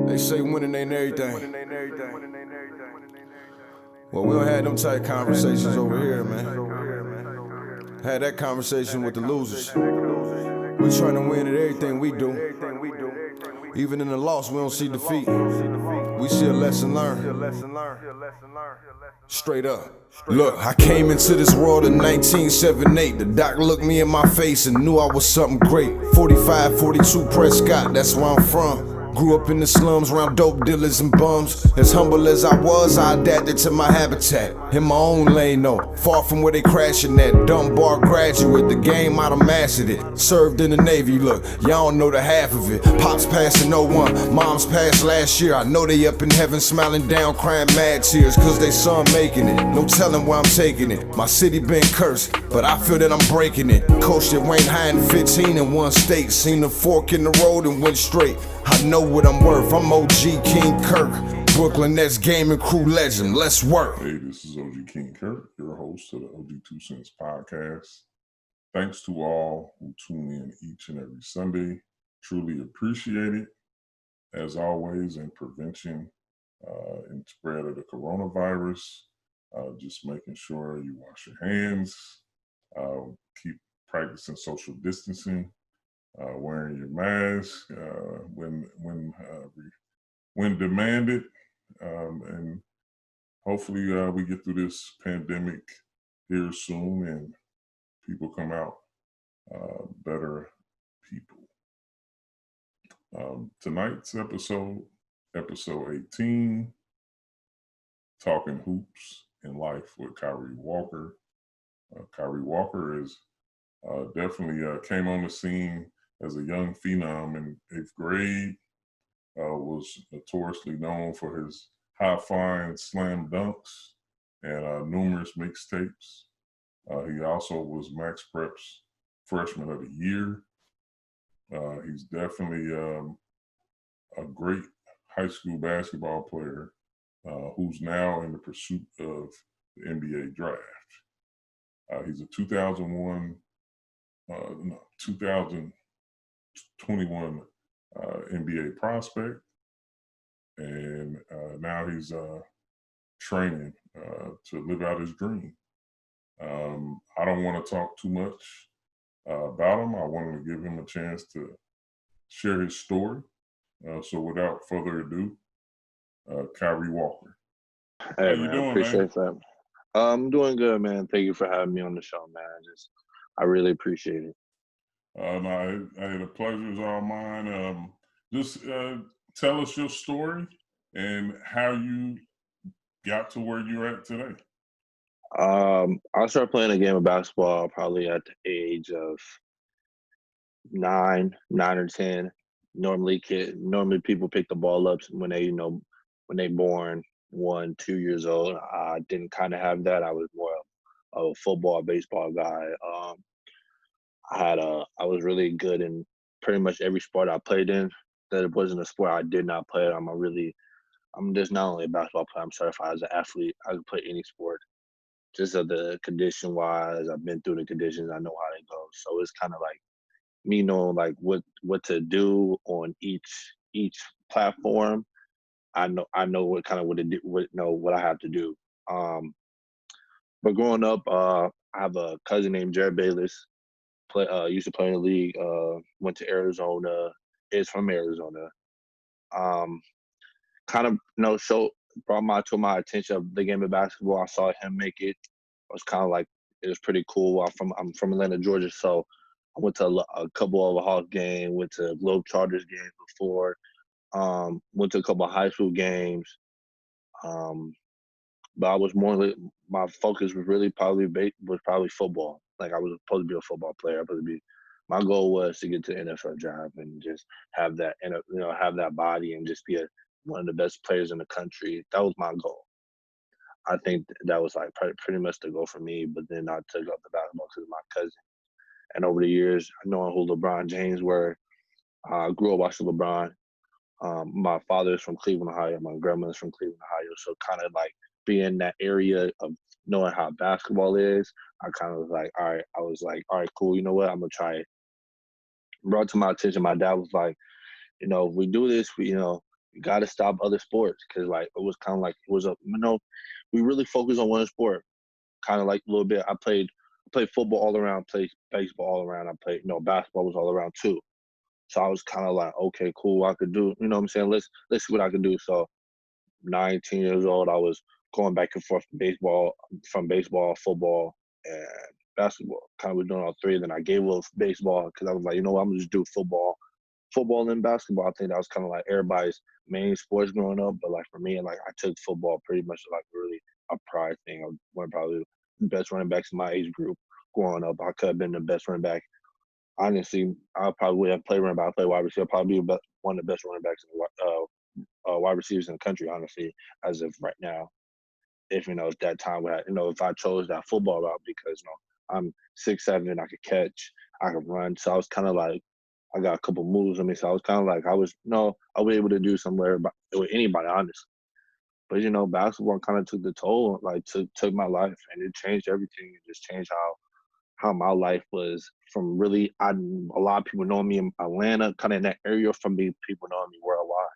They say winning ain't everything. Well, we don't have them type conversations over here, man. Had that conversation with the losers. We trying to win at everything we do. Even in the loss, we don't see defeat. We see a lesson learned. Straight up. Look, I came into this world in 1978. The doc looked me in my face and knew I was something great. 45, 42 Prescott, that's where I'm from. Grew up in the slums around dope dealers and bums. As humble as I was, I adapted to my habitat. In my own lane though, far from where they crashing at. Dumb bar graduate, the game I done mastered it. Served in the Navy, look, y'all don't know the half of it. Pops passed in '01, moms passed last year. I know they up in heaven smiling down, crying mad tears, cause they son making it. No telling where I'm taking it. My city been cursed, but I feel that I'm breaking it. Coached at Wayne High in 15 in one state. Seen the fork in the road and went straight. I know what I'm worth, I'm OG King Kirk. Brooklyn Nets gaming crew legend, let's work. Hey, this is OG King Kirk, your host of the OG2CENTS podcast. Thanks to all who tune in each and every Sunday. Truly appreciate it. As always, in prevention and spread of the coronavirus, just making sure you wash your hands, keep practicing social distancing, wearing your mask when demanded, and hopefully we get through this pandemic here soon and people come out better people. Tonight's episode 18, Talking Hoops in Life with Kyree Walker. Kyree Walker is definitely came on the scene as a young phenom in 8th grade. Was notoriously known for his high-flying slam dunks and numerous mixtapes. He also was Max Prep's Freshman of the Year. He's definitely a great high school basketball player who's now in the pursuit of the NBA draft. He's a 2021 NBA prospect, and now he's training to live out his dream. I don't want to talk too much about him. I wanted to give him a chance to share his story. So without further ado, Kyree Walker. Hey, How you man, doing, appreciate that. I'm doing good, man. Thank you for having me on the show, man. I really appreciate it. No, the pleasure is all mine. Just tell us your story and how you got to where you're at today. I started playing a game of basketball probably at the age of 9 or 10. Normally people pick the ball up when they born 1, 2 years old. I didn't kind of have that. I was more of a football, baseball guy. I was really good in pretty much every sport I played in. That it wasn't a sport I did not play. I'm just not only a basketball player. I'm certified as an athlete. I can play any sport. Just of the condition wise, I've been through the conditions. I know how they go. So it's kind of like me knowing like what to do on each platform. I know what to do, what I have to do. But growing up, I have a cousin named Jared Bayless. Used to play in the league. Went to Arizona. Is from Arizona. Kind of brought to my attention of the game of basketball. I saw him make it. I was kind of like, it was pretty cool. I'm from Atlanta, Georgia, so I went to a couple of Hawks games. Went to Globetrotters games before. Went to a couple of high school games. But I was my focus was really probably football. Like I was supposed to be a football player. My goal was to get to the NFL job and just have that, have that body and just be one of the best players in the country. That was my goal. I think that was like pretty much the goal for me. But then I took up the basketball because of my cousin. And over the years, knowing who LeBron James were, I grew up watching LeBron. My father is from Cleveland, Ohio. My grandmother's from Cleveland, Ohio. So kind of like being in that area of knowing how basketball is, I kind of was like, all right. I was like, all right, cool. You know what? I'm gonna try it. Brought to my attention. My dad was like, if we do this, You got to stop other sports because like it was kind of like it was a we really focused on one sport, kind of like a little bit. I played football all around, played baseball all around. I played basketball was all around too. So I was kind of like, okay, cool, I could do. You know what I'm saying? Let's see what I can do. So 19 years old, I was going back and forth from baseball, football, and basketball. Kind of was doing all three. Then I gave up baseball because I was like, you know what, I'm gonna just do football and basketball. I think that was kind of like everybody's main sports growing up. But like for me, like I took football pretty much like really a pride thing. I was one of probably the best running backs in my age group growing up. I could have been the best running back. Honestly, I probably would have played running back. I played wide receiver. Probably be one of the best running backs in wide receivers in the country, honestly, as of right now. If at that time, if I chose that football route because I'm 6'7", I could catch, I could run. So I was kind of like, I got a couple moves on me. So I was kind of like, I was able to do somewhere with anybody, honestly. But basketball kind of took the toll, like took my life, and it changed everything. It just changed how my life was from really. A lot of people know me in Atlanta, kind of in that area, from people knowing me worldwide.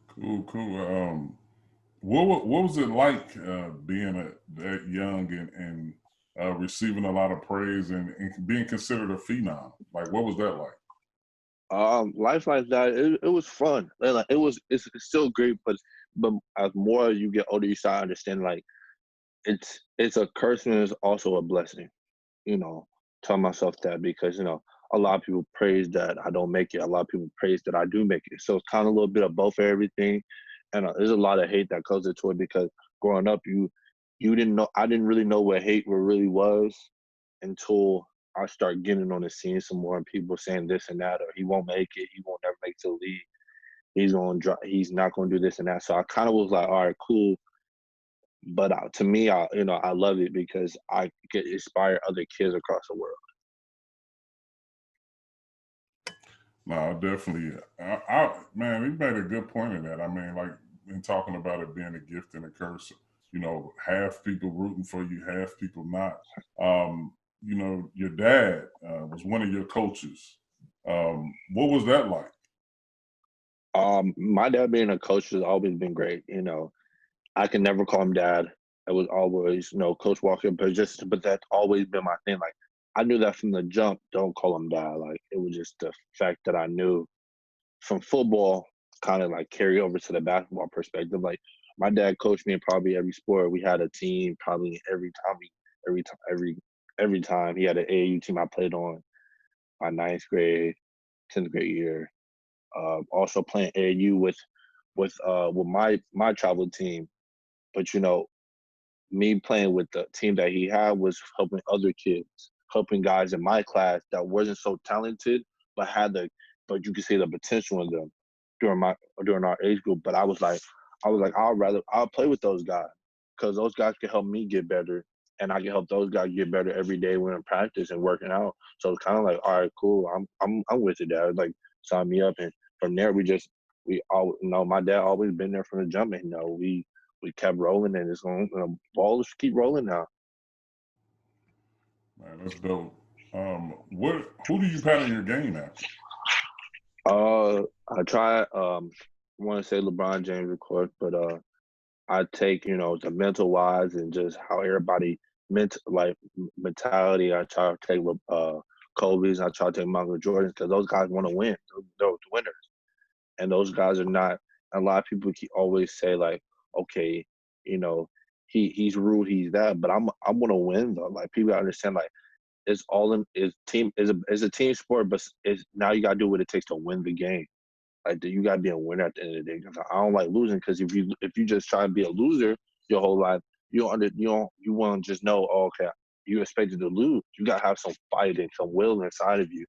Cool, cool. What was it like being that young and receiving a lot of praise and being considered a phenom? Like, what was that like? Life like that, it was fun. Like it's still great, but as more you get older, you start understanding like it's a curse and it's also a blessing. Tell myself that because a lot of people praise that I don't make it. A lot of people praise that I do make it. So it's kind of a little bit of both of everything, and there's a lot of hate that goes into it because growing up, you didn't know. I didn't really know what hate really was until I start getting on the scene some more and people saying this and that, or he won't make it, he won't never make it to the league. He's not going to do this and that. So I kind of was like, all right, cool. But to me, I love it because I get inspire other kids across the world. No, definitely. Man, you made a good point in that. I mean, like in talking about it being a gift and a curse, half people rooting for you, half people not. Your dad was one of your coaches. What was that like? My dad being a coach has always been great. I can never call him dad. It was always, Coach Walker, but that's always been my thing. Like I knew that from the jump. Don't call him dad. Like it was just the fact that I knew from football, kind of like carry over to the basketball perspective. Like my dad coached me in probably every sport. We had a team probably every time he had an AAU team I played on. My ninth grade, 10th grade year. Also playing AAU with my travel team. But me playing with the team that he had was helping other kids, helping guys in my class that wasn't so talented, but but you could see the potential in them during our age group. But I was like, I'll play with those guys because those guys can help me get better, and I can help those guys get better every day when in practice and working out. So it's kind of like, all right, cool, I'm with it, Dad. Like sign me up, and from there we all my dad always been there from the jump, and we kept rolling, and it's going ball just keep rolling now. Man, that's dope. Who do you pattern your game after? I try want to say LeBron James, of course, but I take the mental wise and just how everybody mentality. I try to take Kobe's. I try to take Michael Jordan's because those guys want to win. They're the winners, and those guys are not. A lot of people always say like, okay, he's rude, he's that, but I want to win though. Like people understand like it's all in is team is a team sport, but it's now you gotta do what it takes to win the game. Like you gotta be a winner at the end of the day. 'Cause I don't like losing because if you just try to be a loser your whole life, you want to just know, oh, okay, you expected to lose. You gotta have some fight and some will inside of you.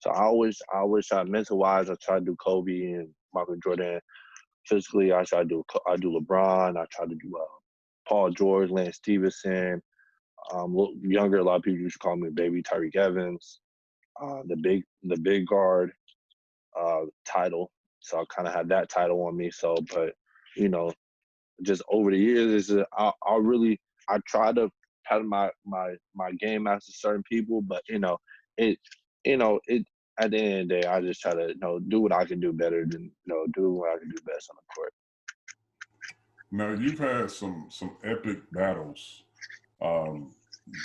So I always try mental wise. I try to do Kobe and Michael Jordan. Physically, I do LeBron. I try to do Paul George, Lance Stevenson. Younger, a lot of people used to call me Baby Tyreek Evans. The big guard title. So I kind of had that title on me. So, but you know, just over the years, I try to pattern my game after certain people, but it at the end of the day, I just try to do what I can do better than do what I can do best on the court. Now you've had some epic battles.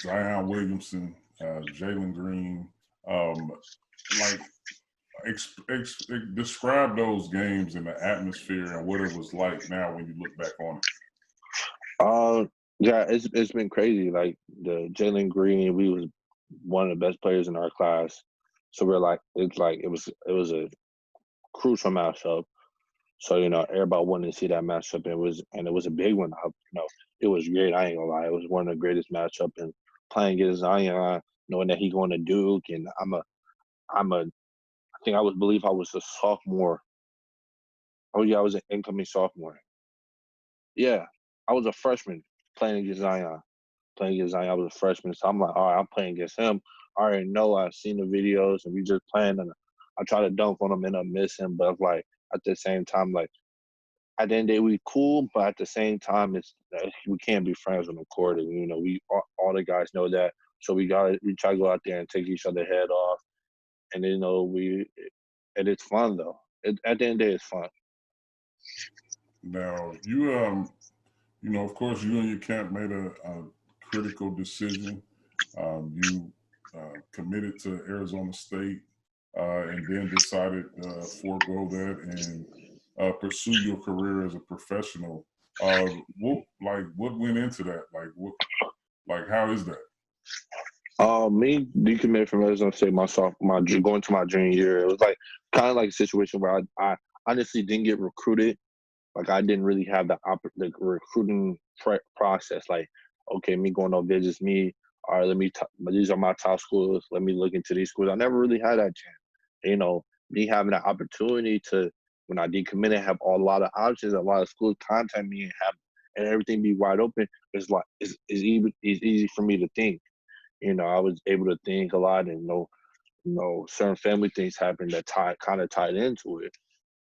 Zion Williamson, Jalen Green. Like, describe those games and the atmosphere and what it was like now when you look back on it. Yeah, it's been crazy. Like the Jalen Green, we was one of the best players in our class, so we're like, it was a crucial matchup. So everybody wanted to see that matchup. And it was a big one. It was great. I ain't gonna lie, it was one of the greatest matchup. And playing against Zion, knowing that he going to Duke, and I think I was a sophomore. Oh yeah, I was an incoming sophomore. Yeah, I was a freshman playing against Zion. I was a freshman, so I'm like, all right, I'm playing against him. I already know. I've seen the videos, and we just playing, and I try to dunk on him, and I miss him. But like at the same time, like at the end of the day, we cool, but at the same time, we can't be friends on the court, and we all the guys know that. So we try to go out there and take each other head off, and and it's fun though. At the end of the day, it's fun. Now of course, you and your camp made a critical decision. You committed to Arizona State, and then decided to forego that and pursue your career as a professional. What went into that? How is that? Me decommitted from Arizona State going to my junior year. It was like kind of like a situation where I honestly didn't get recruited. Like I didn't really have the recruiting process. Like, okay, me going on visits, all right, these are my top schools. Let me look into these schools. I never really had that chance. Me having the opportunity to, when I decommitted, have a lot of options, a lot of schools contact me and everything be wide open. It's easy for me to think. I was able to think a lot and certain family things happened that kind of tied into it.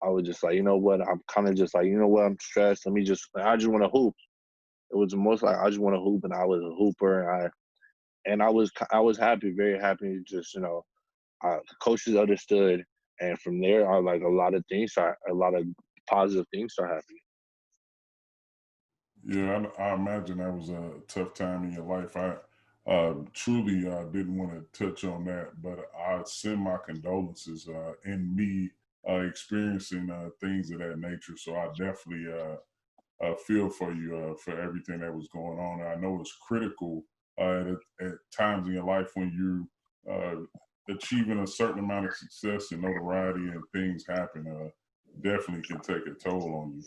I was just like, you know what? I'm kind of just like, you know what? I'm stressed. I just want to hoop. It was most like I just want to hoop, and I was a hooper, and I was happy, very happy. Just coaches understood, and from there, a lot of positive things start happening. Yeah, I imagine that was a tough time in your life. I truly didn't want to touch on that, but I send my condolences in me experiencing things of that nature. So I definitely feel for you for everything that was going on. I know it's critical at times in your life when you're achieving a certain amount of success and notoriety and things happen. Definitely can take a toll on you.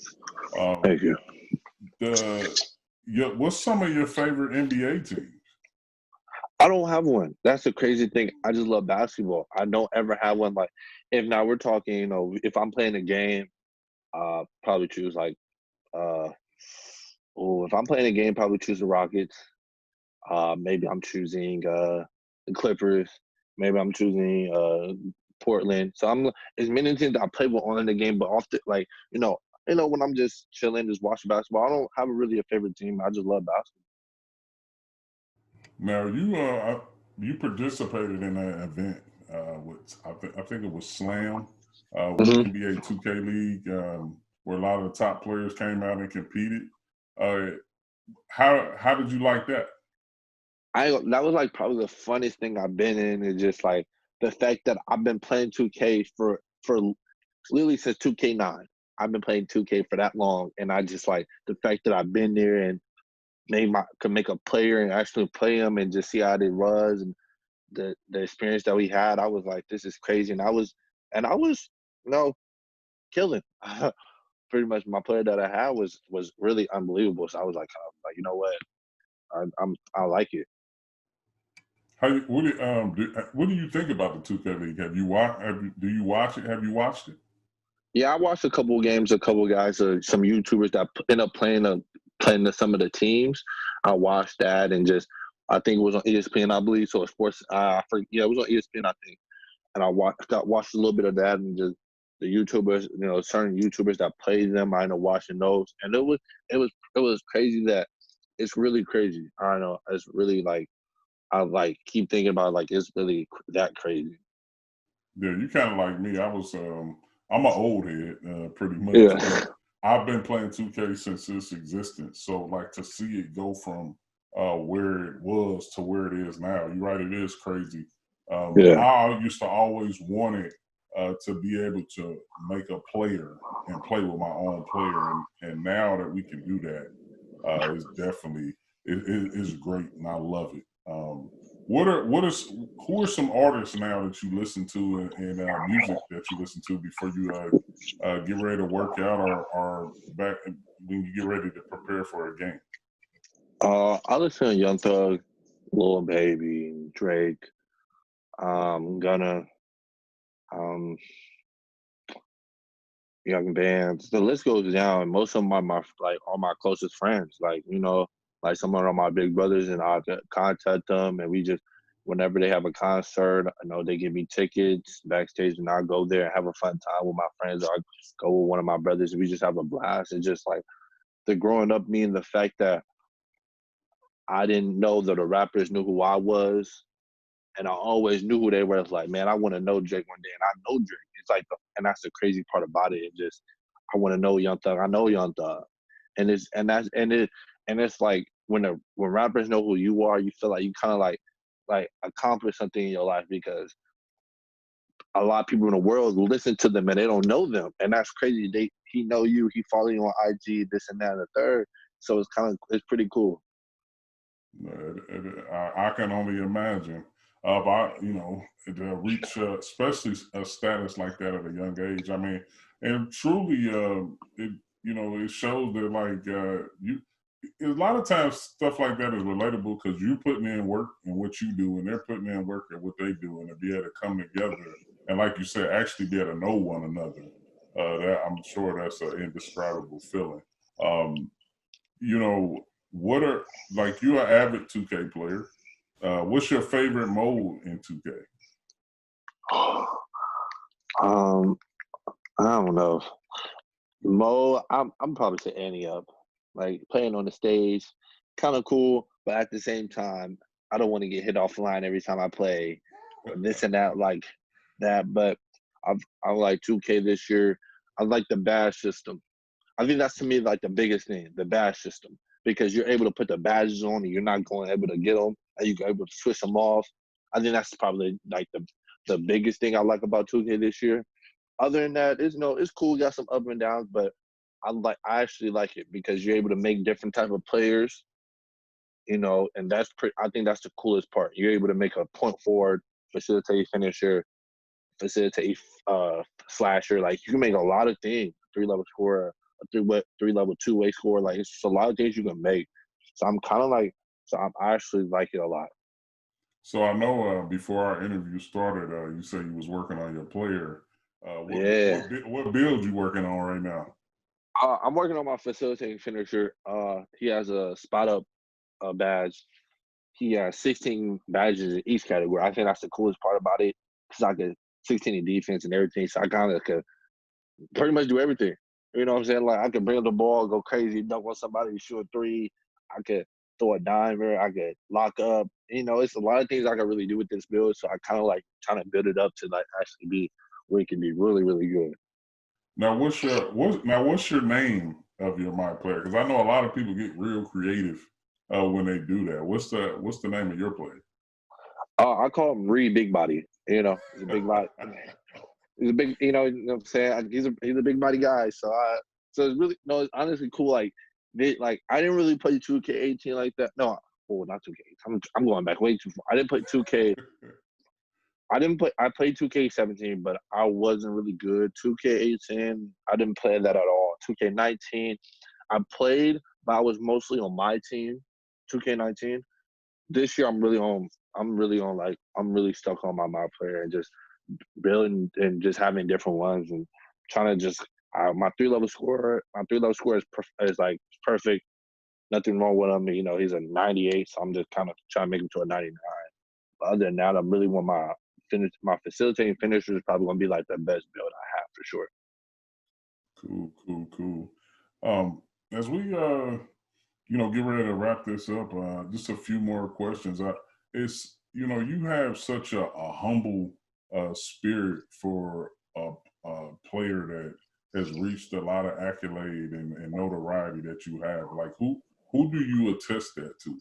Thank you. What's some of your favorite NBA teams? I don't have one. That's the crazy thing. I just love basketball. I don't ever have one. Like, if now we're talking, if I'm playing a game, probably choose if I'm playing a game, probably choose the Rockets. Maybe I'm choosing the Clippers. Maybe I'm choosing Portland. So I'm as many teams that I play with on the game, but often when I'm just chilling, just watching basketball, I don't have really a favorite team. I just love basketball. Now you participated in an event with I think it was Slam with the NBA 2K League where a lot of the top players came out and competed. How did you like that? That was probably the funniest thing I've been in. Is just the fact that I've been playing 2K for literally since 2K9. I've been playing 2K for that long, and I just the fact that I've been there and could make a player and actually play him and just see how it was and the experience that we had. I was like, this is crazy, and I was killing. Pretty much my player that I had was really unbelievable. So I was like, you know what, I like it. What do you think about the 2K League? Do you watch it? Have you watched it? Yeah, I watched a couple of games. A couple of guys, some YouTubers that end up playing some of the teams. I watched that and I think it was on ESPN, I believe. So sports, it was on ESPN, I think. And I watched a little bit of that and just the YouTubers, certain YouTubers that played them. I ended up watching those, and it was crazy. That it's really crazy. I don't know. It's really I keep thinking about it's really that crazy. Yeah, you kind of like me. I'm an old head, pretty much. Yeah. But I've been playing 2K since its existence. So like to see it go from where it was to where it is now, you're right, it is crazy. Yeah. I used to always want it to be able to make a player and play with my own player, and now that we can do that, it's definitely it's great, and I love it. Who are some artists now that you listen to and music that you listen to before you get ready to work out or back when you get ready to prepare for a game? I listen to Young Thug, Lil Baby, Drake, Gunna, um, Young Bands. The list goes down. Most of them are my like all my closest friends. Like like some of them are my big brothers, and I contact them, and we just whenever they have a concert, I know they give me tickets backstage, and I go there and have a fun time with my friends. Or I go with one of my brothers, and we just have a blast. It's just like the growing up me and the fact that I didn't know that the rappers knew who I was, and I always knew who they were. It's like, man, I want to know Drake one day, and I know Drake. It's like, and that's the crazy part about it. It just, I want to know Young Thug. I know Young Thug, and it's like when rappers know who you are, you feel like you kind of like accomplish something in your life because a lot of people in the world listen to them and they don't know them, and that's crazy. He know you, he follow you on IG, this and that and the third. So it's pretty cool. I can only imagine. To reach, especially a status like that at a young age. I mean, and truly, it shows that a lot of times stuff like that is relatable because you're putting in work in what you do, and they're putting in work at what they do, and to be able to come together and, like you said, actually be able to know one another. That I'm sure that's an indescribable feeling. Um, you know, what are like you're an avid 2K player. What's your favorite mode in 2K? Um, I don't know. Mo, I'm probably say any up. Like playing on the stage, kind of cool, but at the same time, I don't want to get hit offline every time I play, or this and that like that. But I like 2K this year. I like the badge system. I think that's to me like the biggest thing, the badge system, because you're able to put the badges on and you're not going able to get them, and you're able to switch them off. I think that's probably like the biggest thing I like about 2K this year. Other than that, it's cool. Got some up and downs, but I actually like it because you're able to make different type of players, and I think that's the coolest part. You're able to make a point forward, facilitate finisher, facilitate slasher. Like you can make a lot of things. 3-level scorer, a 3-level 2-way scorer. Like it's just a lot of things you can make. So I'm kind of like, I actually like it a lot. So I know before our interview started, you said you was working on your player. Yeah. What build you working on right now? I'm working on my facilitating finisher. He has a spot up badge. He has 16 badges in each category. I think that's the coolest part about it because I could 16 in defense and everything. So I kind of could pretty much do everything. You know what I'm saying? Like I could bring up the ball, go crazy, dunk on somebody, shoot a three. I could throw a dimer. I could lock up. It's a lot of things I can really do with this build. So I kind of like trying to build it up to like actually be where it can be really, really good. Now, what's your name of your my player? Because I know a lot of people get real creative when they do that. What's the name of your player? I call him Big Body. He's a big body. He's a big, you know what I'm saying? He's a big body guy. So it's really it's honestly cool. Like I didn't really play 2K18 like that. No, not 2K. I'm going back way too far. I didn't play 2K. I played 2K17, but I wasn't really good. 2K18, I didn't play that at all. 2K19, I played, but I was mostly on my team. 2K19. This year I'm really stuck on my player and just building and just having different ones and trying to just my 3-level scorer. My 3-level scorer is like perfect. Nothing wrong with him. He's a 98, so I'm just kind of trying to make him to a 99. But other than that, I really want my facilitating finisher is probably gonna be like the best build I have for sure. Cool. As we get ready to wrap this up, just a few more questions. You have such a humble spirit for a player that has reached a lot of accolade and notoriety that you have? Like, who do you attest that to?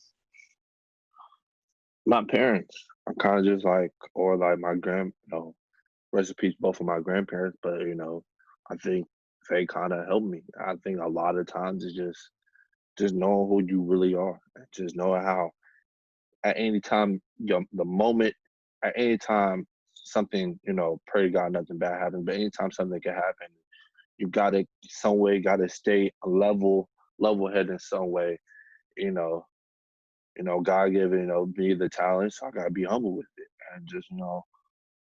My parents. I'm kind of just like, or like my rest in peace, both of my grandparents. But I think they kind of helped me. I think a lot of times it's just knowing who you really are, and just knowing how at any time, the moment, at any time something, pray to God nothing bad happens, but anytime something can happen, you gotta some way gotta stay level head in some way, you know. God given, me the talent, so I gotta be humble with it. And just,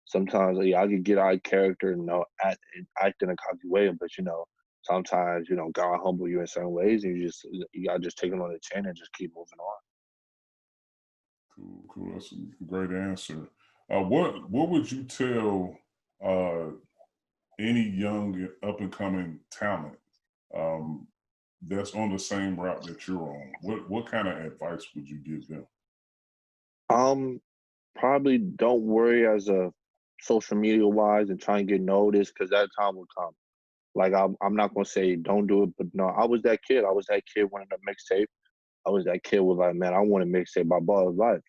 sometimes I can get out of character and act in a cocky way, but sometimes, God humble you in certain ways and you gotta just take it on the chin and just keep moving on. Cool, cool. That's a great answer. What would you tell uh, any young up and coming talent um, that's on the same route that you're on? What kind of advice would you give them? Um, Probably don't worry as a social media wise and try and get noticed because that time will come. Like I'm not gonna say don't do it, but no, I was that kid. I was that kid wanting a mixtape. I was that kid was like, man, I want a mixtape my ball of life.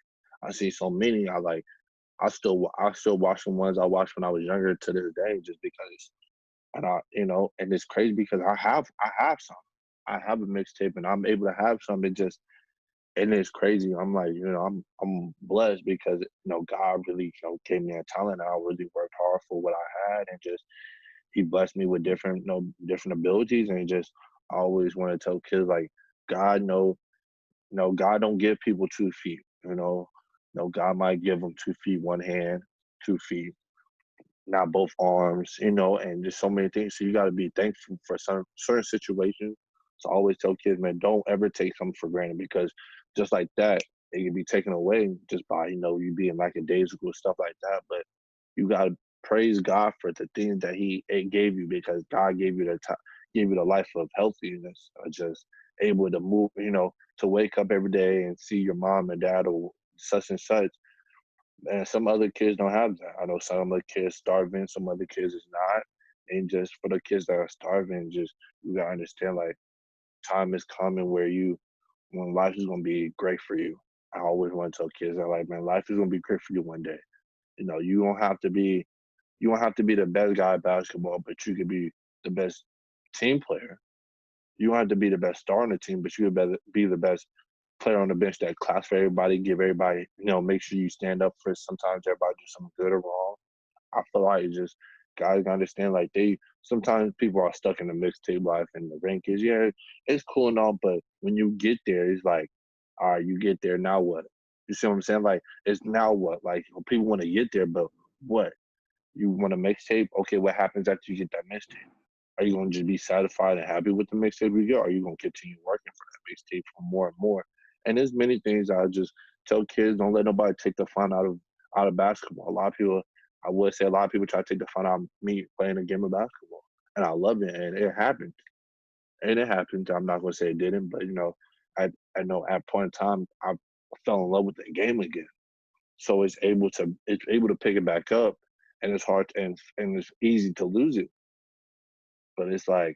I see so many. I still watch the ones I watched when I was younger to this day, just because. And and it's crazy because I have some. I have a mixtape and I'm able to have some. And it's crazy. I'm like, I'm blessed because God really gave me a talent. And I really worked hard for what I had, and just He blessed me with different different abilities. And just I always want to tell kids like God know God don't give people 2 feet. God might give them 2 feet, one hand, 2 feet, not both arms, and just so many things. So you got to be thankful for some certain situations. So I always tell kids, man, don't ever take something for granted because just like that, it can be taken away just by you being lackadaisical, stuff like that. But you got to praise God for the things that He gave you because God gave you gave you the life of healthiness, just able to move, to wake up every day and see your mom and dad or such and such. And some other kids don't have that. I know some other kids starving, some other kids is not. And just for the kids that are starving, just you gotta understand like time is coming where when life is gonna be great for you. I always want to tell kids that like, man, life is gonna be great for you one day. You don't have to be the best guy at basketball, but you could be the best team player. You don't have to be the best star on the team, but you could be the best player on the bench that claps for everybody, give everybody, make sure you stand up for sometimes everybody do something good or wrong. I feel like it's just guys gotta understand like sometimes people are stuck in the mixtape life and the rank is it's cool and all, but when you get there, it's like, all right, you get there, now what? You see what I'm saying? Like it's now what? Like people want to get there, but what? You want a mixtape? Okay, what happens after you get that mixtape? Are you gonna just be satisfied and happy with the mixtape you get? Or are you gonna continue working for that mixtape for more and more? And there's many things I just tell kids, don't let nobody take the fun out of basketball. A lot of people, I would say a lot of people try to take the fun out of me playing a game of basketball. And I love it, and it happened. And it happened. I'm not gonna say it didn't, but I know at a point in time I fell in love with the game again. So it's able to pick it back up, and it's hard and it's easy to lose it. But it's like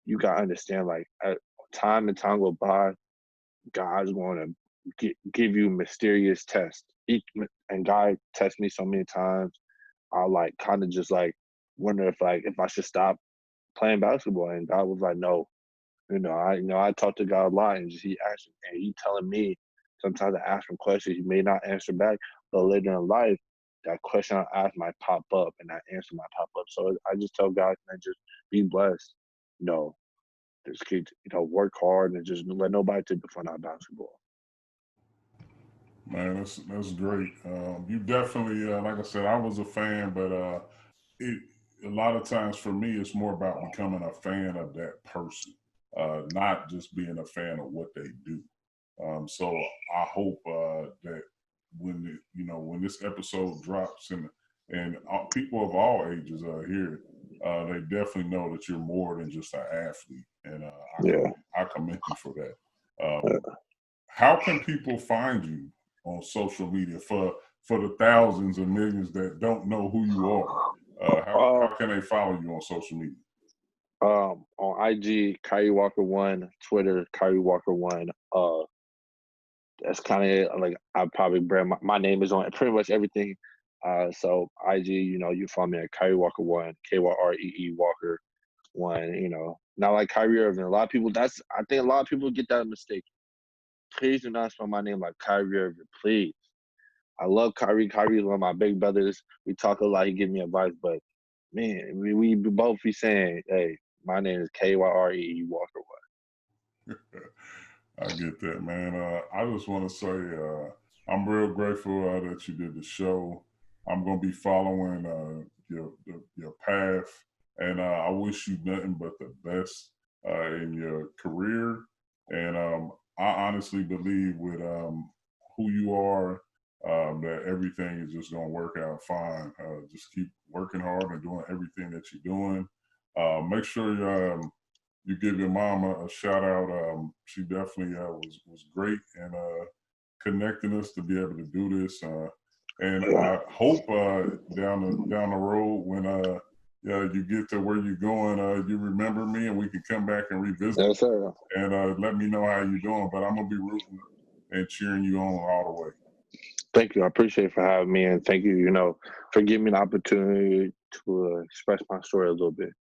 you gotta understand, like time and time go by, God's going to give you mysterious tests. And God tests me so many times. I like kind of just like wonder if I should stop playing basketball. And God was like, no. I talk to God a lot, and just He telling me sometimes I ask him questions He may not answer back, but later in life, that question I ask might pop up, and that answer might pop up. So I just tell God, man, just be blessed. You know, just keep work hard and just let nobody take the fun out of basketball. Man, that's great. You definitely, like I said, I was a fan, but it a lot of times for me, it's more about becoming a fan of that person, not just being a fan of what they do. So I hope that when this episode drops and people of all ages hear it, they definitely know that you're more than just an athlete, and Yeah. I commend you for that. Uh, How can people find you on social media for the thousands of millions that don't know who you are, how can they follow you on social media? On IG, Kyree Walker 1, Twitter, Kyree Walker 1. That's kind of like I probably brand my name is on pretty much everything. So IG, you follow me at Kyree Walker 1, Kyree Walker 1. Not like Kyrie Irving. A lot of people. I think a lot of people get that mistake. Please do not spell my name like Kyrie Irving, please. I love Kyrie. Kyrie is one of my big brothers. We talk a lot. He give me advice, but man, we both be saying, "Hey, my name is Kyree Walker 1." I get that, man. I just want to say I'm real grateful that you did the show. I'm gonna be following your path, and I wish you nothing but the best in your career. And I honestly believe with who you are, that everything is just gonna work out fine. Just keep working hard and doing everything that you're doing. Make sure you give your mom a shout out. She definitely was great and connecting us to be able to do this. And I hope down the road when you get to where you're going, you remember me and we can come back and revisit. Yes, sir. And let me know how you're doing. But I'm gonna be rooting and cheering you on all the way. Thank you. I appreciate it for having me, and thank you, for giving me the opportunity to express my story a little bit.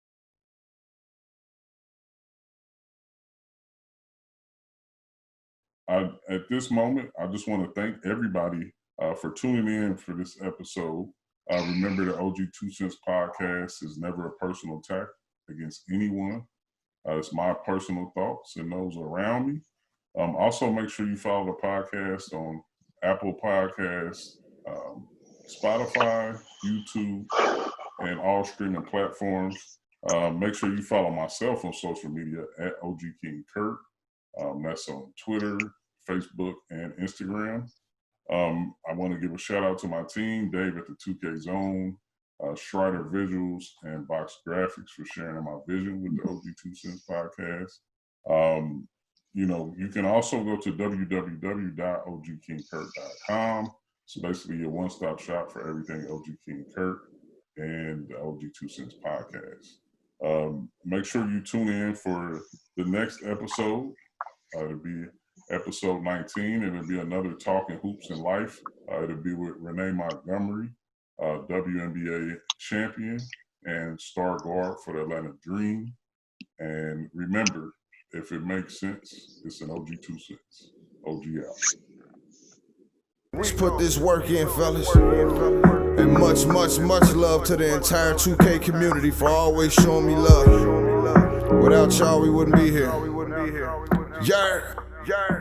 At this moment, I just want to thank everybody for tuning in for this episode. Remember, the OG2CENTS podcast is never a personal attack against anyone. It's my personal thoughts and those around me. Also, make sure you follow the podcast on Apple Podcasts, Spotify, YouTube, and all streaming platforms. Make sure you follow myself on social media at OG King Kurt. That's on Twitter, Facebook, and Instagram. I want to give a shout out to my team, Dave at the 2K Zone, Strider Visuals, and Box Graphics for sharing my vision with the OG2CENTS podcast. You can also go to www.ogkingkurt.com. So basically your one-stop shop for everything OG King Kurt and the OG2CENTS podcast. Make sure you tune in for the next episode. It'll be episode 19. It'll be another Talking Hoops in Life. It'll be with Renee Montgomery, WNBA champion and star guard for the Atlanta Dream. And remember, if it makes sense, it's an OG2CENTS. OG out. Let's put this work in, fellas. And much, much, much love to the entire 2K community for always showing me love. Without y'all, we wouldn't be here. Yeah.